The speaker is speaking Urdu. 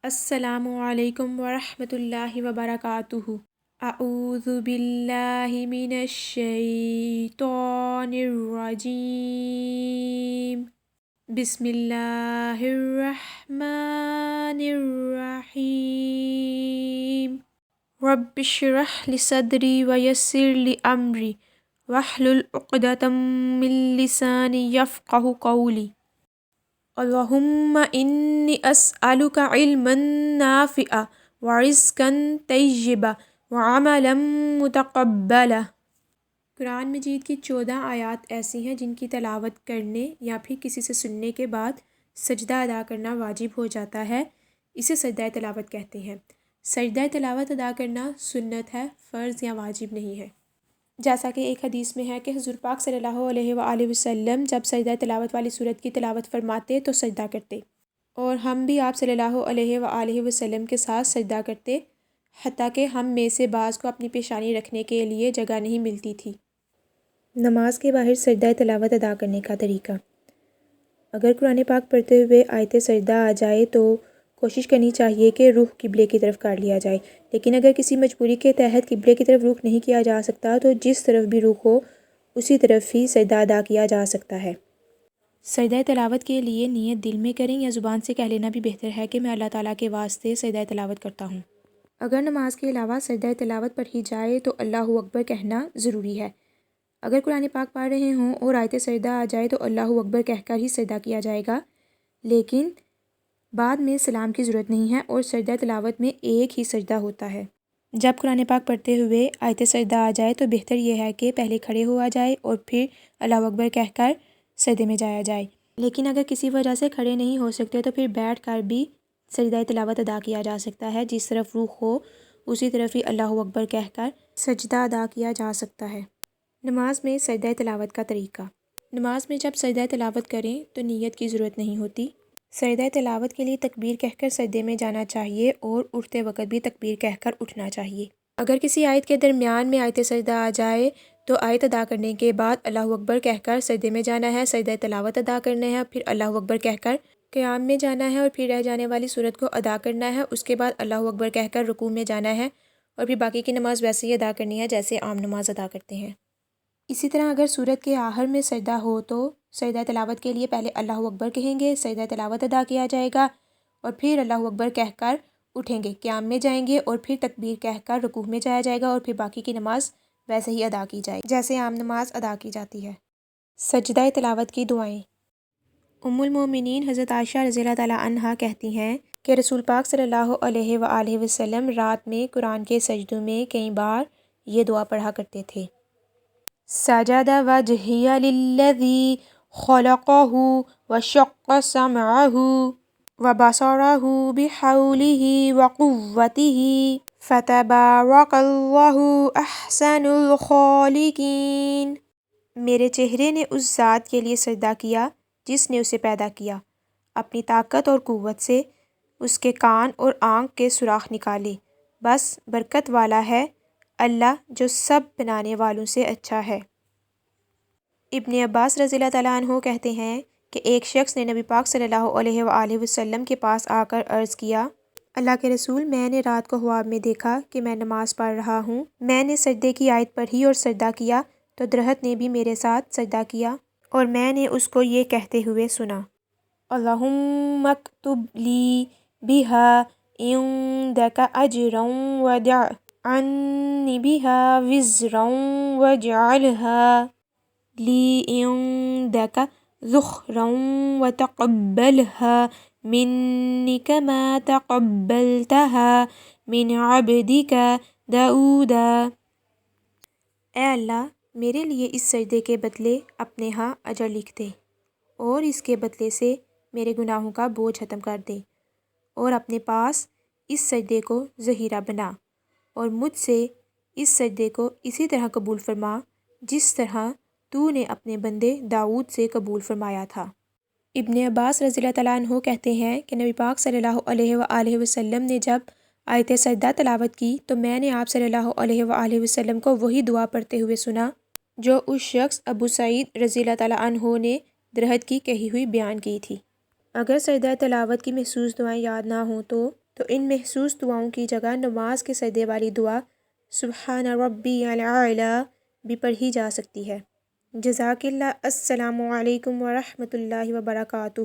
السلام علیکم ورحمۃ اللہ وبرکاتہ۔ اعوذ باللہ من الشیطان الرجیم، بسم اللہ الرحمن الرحیم۔ رب اشرح لی صدری ویسر لی امری واحلل عقدۃ من لسانی یفقہوا قولی۔ اللہم انی اسألک علما نافعا ورزقا طیبا وعملا متقبلا۔ قرآن مجید کی 14 آیات ایسی ہیں جن کی تلاوت کرنے یا پھر کسی سے سننے کے بعد سجدہ ادا کرنا واجب ہو جاتا ہے، اسے سجدہ تلاوت کہتے ہیں۔ سجدہ تلاوت ادا کرنا سنت ہے، فرض یا واجب نہیں ہے۔ جیسا کہ ایک حدیث میں ہے کہ حضور پاک صلی اللہ علیہ وآلہ وسلم جب سجدہ تلاوت والی صورت کی تلاوت فرماتے تو سجدہ کرتے، اور ہم بھی آپ صلی اللہ علیہ وآلہ وسلم کے ساتھ سجدہ کرتے، حتیٰ کہ ہم میں سے بعض کو اپنی پیشانی رکھنے کے لیے جگہ نہیں ملتی تھی۔ نماز کے باہر سجدہ تلاوت ادا کرنے کا طریقہ۔ اگر قرآن پاک پڑھتے ہوئے آیت سجدہ آ جائے تو کوشش کرنی چاہیے کہ رخ قبلے کی طرف کر لیا جائے، لیکن اگر کسی مجبوری کے تحت قبلے کی طرف رخ نہیں کیا جا سکتا تو جس طرف بھی رخ ہو اسی طرف ہی سجدہ ادا کیا جا سکتا ہے۔ سجدہ تلاوت کے لیے نیت دل میں کریں یا زبان سے کہہ لینا بھی بہتر ہے کہ میں اللہ تعالیٰ کے واسطے سجدہ تلاوت کرتا ہوں۔ اگر نماز کے علاوہ سجدہ تلاوت پڑھی جائے تو اللہ اکبر کہنا ضروری ہے۔ اگر قرآن پاک پڑھ رہے ہوں اور آیت سجدہ آ جائے تو اللہ اکبر کہہ کر ہی سجدہ کیا جائے گا، لیکن بعد میں سلام کی ضرورت نہیں ہے اور سجدہ تلاوت میں ایک ہی سجدہ ہوتا ہے۔ جب قرآن پاک پڑھتے ہوئے آیت سجدہ آ جائے تو بہتر یہ ہے کہ پہلے کھڑے ہوا جائے اور پھر اللہ اکبر کہہ کر سجدے میں جایا جائے، لیکن اگر کسی وجہ سے کھڑے نہیں ہو سکتے تو پھر بیٹھ کر بھی سجدہ تلاوت ادا کیا جا سکتا ہے۔ جس طرف رخ ہو اسی طرف ہی اللہ اکبر کہہ کر سجدہ ادا کیا جا سکتا ہے۔ نماز میں سجدہ تلاوت کا طریقہ۔ نماز میں جب سجدہ تلاوت کریں تو نیت کی ضرورت نہیں ہوتی۔ سجدہ تلاوت کے لیے تکبیر کہہ کر سجدے میں جانا چاہیے اور اٹھتے وقت بھی تکبیر کہہ کر اٹھنا چاہیے۔ اگر کسی آیت کے درمیان میں آیت سجدہ آ جائے تو آیت ادا کرنے کے بعد اللہ اکبر کہہ کر سجدے میں جانا ہے، سجدہ تلاوت ادا کرنا ہے، پھر اللہ اکبر کہہ کر قیام میں جانا ہے اور پھر رہ جانے والی صورت کو ادا کرنا ہے۔ اس کے بعد اللہ اکبر کہہ کر رکوع میں جانا ہے اور پھر باقی کی نماز ویسے ہی ادا کرنی ہے جیسے عام نماز ادا کرتے ہیں۔ اسی طرح اگر صورت کے آخر میں سجدہ ہو تو سجدہ تلاوت کے لیے پہلے اللہ اکبر کہیں گے، سجدہ تلاوت ادا کیا جائے گا اور پھر اللہ اکبر کہہ کر اٹھیں گے، قیام میں جائیں گے اور پھر تکبیر کہہ کر رکوع میں جایا جائے گا اور پھر باقی کی نماز ویسے ہی ادا کی جائے جیسے عام نماز ادا کی جاتی ہے۔ سجدہ تلاوت کی دعائیں۔ ام المومنین حضرت عائشہ رضی اللہ تعالیٰ عنہا کہتی ہیں کہ رسول پاک صلی اللہ علیہ وآلہ وسلم رات میں قرآن کے سجدوں میں کئی بار یہ دعا پڑھا کرتے تھے۔ سجد وجہی للذی خلقہ وشق سمعہ وبصرہ بحولہ وقوتہ فتبارک اللہ احسن الخالقین۔ میرے چہرے نے اس ذات کے لیے سجدہ کیا جس نے اسے پیدا کیا، اپنی طاقت اور قوت سے اس کے کان اور آنکھ کے سوراخ نکالے، بس برکت والا ہے اللہ جو سب بنانے والوں سے اچھا ہے۔ ابن عباس رضی اللہ تعالیٰ عنہ کہتے ہیں کہ ایک شخص نے نبی پاک صلی اللہ علیہ وآلہ وسلم کے پاس آ کر عرض کیا، اللہ کے رسول، میں نے رات کو خواب میں دیکھا کہ میں نماز پڑھ رہا ہوں، میں نے سجدے کی آیت پڑھی اور سجدہ کیا تو درخت نے بھی میرے ساتھ سجدہ کیا اور میں نے اس کو یہ کہتے ہوئے سنا، اللہم اکتب لی بہا عندک اجرا ودع عنی بہا وزرا واجعلها لی عندک ذخرا وتقبلها منی کما تقبلتها من عبدک داؤد۔ اے اللہ، میرے لیے اس سجدے کے بدلے اپنے ہاں اجر لکھ دے اور اس کے بدلے سے میرے گناہوں کا بوجھ ختم کر دے، اور اپنے پاس اس سجدے کو ذخیرہ بنا اور مجھ سے اس سجدے کو اسی طرح قبول فرما جس طرح تو نے اپنے بندے داؤد سے قبول فرمایا تھا۔ ابن عباس رضی اللہ تعالیٰ عنہ کہتے ہیں کہ نبی پاک صلی اللہ علیہ وآلہ وسلم نے جب آیت سجدہ تلاوت کی تو میں نے آپ صلی اللہ علیہ وآلہ وسلم کو وہی دعا پڑھتے ہوئے سنا جو اس شخص ابو سعید رضی اللہ تعالیٰ عنہ نے درخت کی کہی ہوئی بیان کی تھی۔ اگر سجدہ تلاوت کی محسوس دعائیں یاد نہ ہوں تو تو ان محسوس دعاؤں کی جگہ نماز کے سجدے والی دعا سبحان ربی الاعلی بھی پڑھی جا سکتی ہے۔ جزاک اللہ۔ السلام علیکم ورحمۃ اللہ وبرکاتہ۔